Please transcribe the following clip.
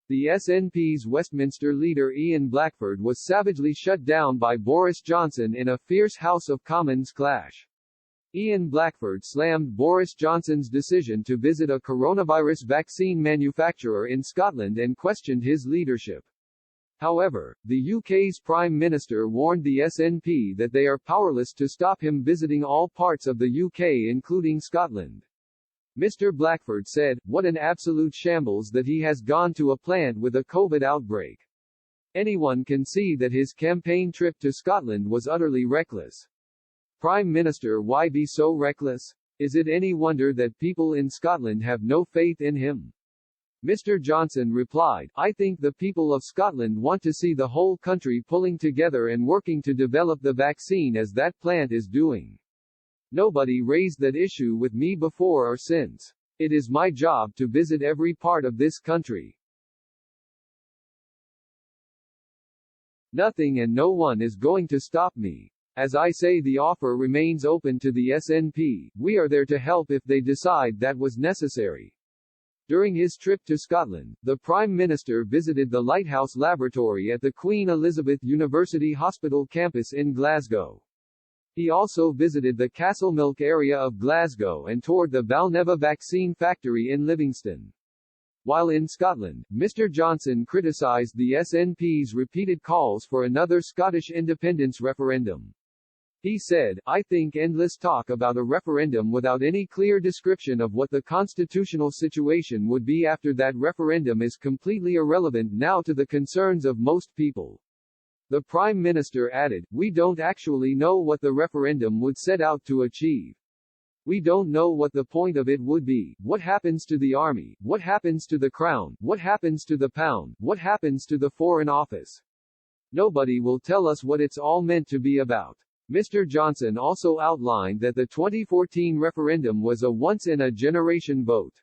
The SNP's Westminster leader Ian Blackford was savagely shut down by Boris Johnson in a fierce House of Commons clash. Ian Blackford slammed Boris Johnson's decision to visit a coronavirus vaccine manufacturer in Scotland and questioned his leadership. However, the UK's Prime Minister warned the SNP that they are powerless to stop him visiting all parts of the UK including Scotland. Mr. Blackford said, "What an absolute shambles that he has gone to a plant with a COVID outbreak. Anyone can see that his campaign trip to Scotland was utterly reckless." Prime Minister, why be so reckless? Is it any wonder that people in Scotland have no faith in him? Mr. Johnson replied, "I think the people of Scotland want to see the whole country pulling together and working to develop the vaccine as that plant is doing. Nobody raised that issue with me before or since. It is my job to visit every part of this country. Nothing and no one is going to stop me. As I say, the offer remains open to the SNP. We are there to help if they decide that was necessary." During his trip to Scotland, the Prime Minister visited the Lighthouse Laboratory at the Queen Elizabeth University Hospital campus in Glasgow. He also visited the Castlemilk area of Glasgow and toured the Valneva vaccine factory in Livingston. While in Scotland, Mr. Johnson criticised the SNP's repeated calls for another Scottish independence referendum. He said, "I think endless talk about a referendum without any clear description of what the constitutional situation would be after that referendum is completely irrelevant now to the concerns of most people." The Prime Minister added, "We don't actually know what the referendum would set out to achieve. We don't know what the point of it would be. What happens to the army? What happens to the crown? What happens to the pound? What happens to the Foreign Office? Nobody will tell us what it's all meant to be about." Mr. Johnson also outlined that the 2014 referendum was a once-in-a-generation vote.